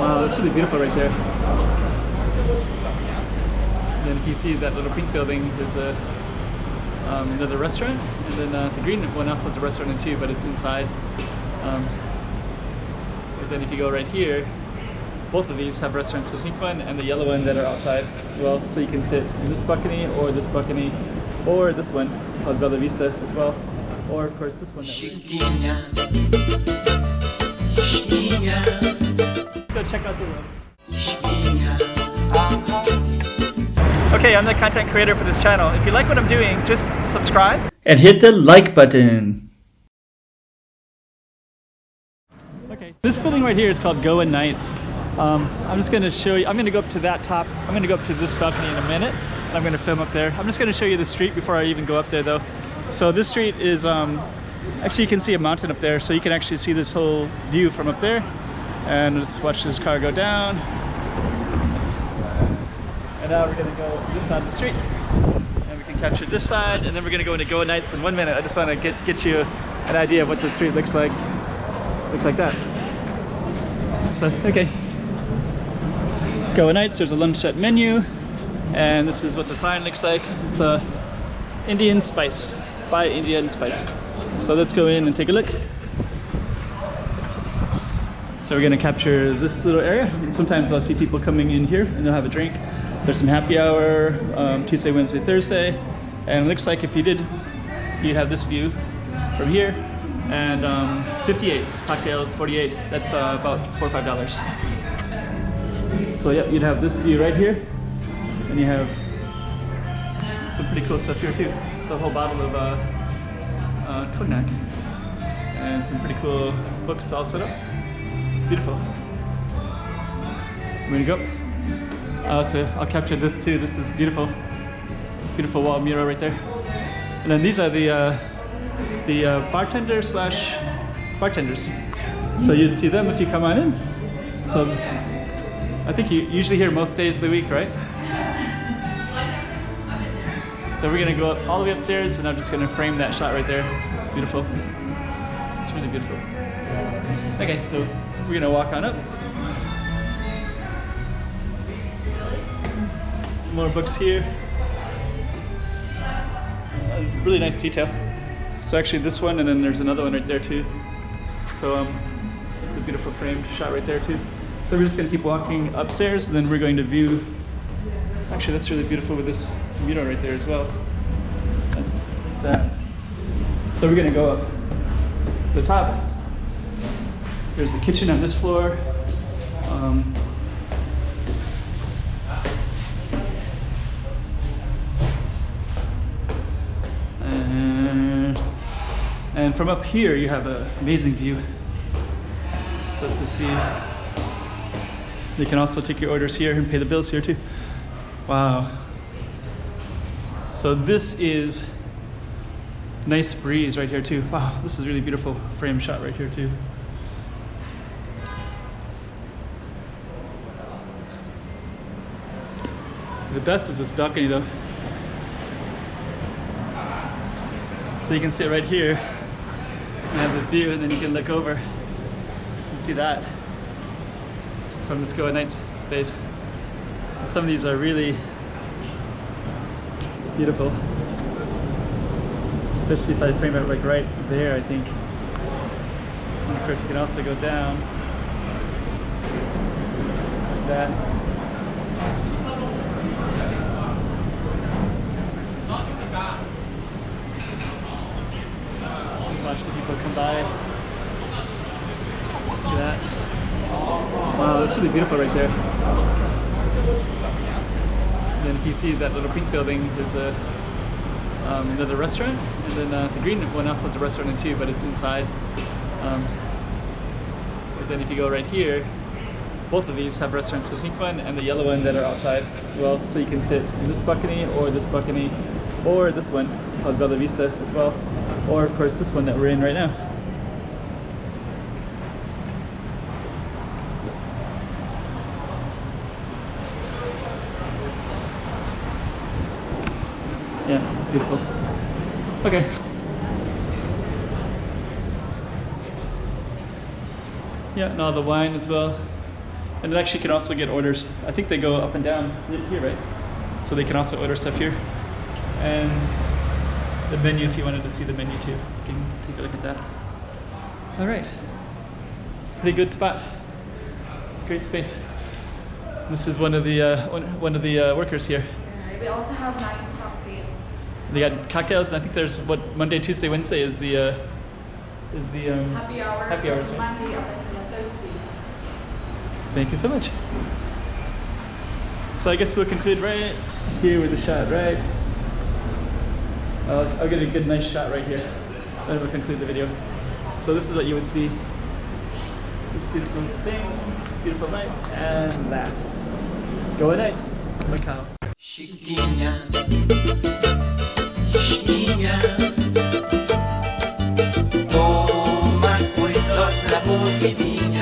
Wow, that's really beautiful right there. And then if you see that little pink building, there's a another restaurant, and then the green one also has a restaurant too, but it's inside. But then if you go right here, both of these have restaurants, the pink one and the yellow one that are outside as well. So you can sit in this balcony, or this balcony, or this one called Bella Vista as well, or of course this one. Go check out the room. Okay, I'm the content creator for this channel. If you like what I'm doing, just subscribe and hit the like button. Okay, this building right here is called Goa Nights. I'm just going to show you, I'm going to go up to that top, I'm going to go up to this balcony in a minute, and I'm going to film up there. I'm just going to show you the street before I even go up there though. So this street is, actually you can see a mountain up there, so you can actually see this whole view from up there. And let's watch this car go down. And now we're going to go to this side of the street. And we can capture this side, and then we're going to go into Goa Nights in 1 minute. I just want to get you an idea of what the street looks like. Looks like that. So, okay. Goa Nights, there's a lunch set menu. And this is what the sign looks like. It's a Indian Spice. Buy Indian Spice. So let's go in and take a look. So we're going to capture this little area. And sometimes I'll see people coming in here and they'll have a drink. There's some happy hour, Tuesday, Wednesday, Thursday. And it looks like if you did, you'd have this view from here. And 58 cocktails, 48. That's about $4 or $5. So yeah, you'd have this view right here. And you have some pretty cool stuff here too. It's a whole bottle of cognac. And some pretty cool books all set up. Beautiful. I'm gonna go. So I'll capture this too. This is beautiful. Beautiful wall mural right there. And then these are the bartender slash bartenders. So you'd see them if you come on in. So I think you usually here most days of the week, right? So we're gonna go all the way upstairs, and I'm just gonna frame that shot right there. It's beautiful. It's really beautiful. Okay, so we're gonna walk on up. Some more books here. Really nice detail. So actually this one, and then there's another one right there too. So it's a beautiful framed shot right there too. So we're just gonna keep walking upstairs, and then we're going to view. Actually, that's really beautiful with this mural right there as well. That. So we're gonna go up to the top. There's the kitchen on this floor. And from up here, you have an amazing view. So as to see, you can also take your orders here and pay the bills here too. Wow. So this is nice breeze right here too. Wow, this is really beautiful frame shot right here too. The best is this balcony though. So you can sit right here and have this view, and then you can look over and see that from this Goa Nights space. And some of these are really beautiful, especially if I frame it like right there, I think. And of course you can also go down like that. Watch the people come by. Look at that. Wow, that's really beautiful right there. And then if you see that little pink building, there's a another restaurant, and then the green one also has a restaurant too, but it's inside. But then if you go right here, both of these have restaurants, the pink one and the yellow one that are outside as well. So you can sit in this balcony, or this balcony, or this one called Bella Vista as well, or of course this one that we're in right now. Yeah, it's beautiful. Okay. Yeah, and all the wine as well. And then actually you can also get orders. I think they go up and down here, right? So they can also order stuff here. And the menu, if you wanted to see the menu too, you can take a look at that. All right, pretty good spot. Great space. This is one of the workers here. We also have nice cocktails. They got cocktails, and I think there's what Monday, Tuesday, Wednesday is the happy hour. Happy hours, right? Monday up until Thursday. Thank you so much. So I guess we'll conclude right here with the shot, right? I'll get a good nice shot right here. Then we'll conclude the video. So this is what you would see. This beautiful thing, beautiful night, and that. Go Knights, Macau. Chiquinha, Chiquinha, toma cuidado da bovidinha.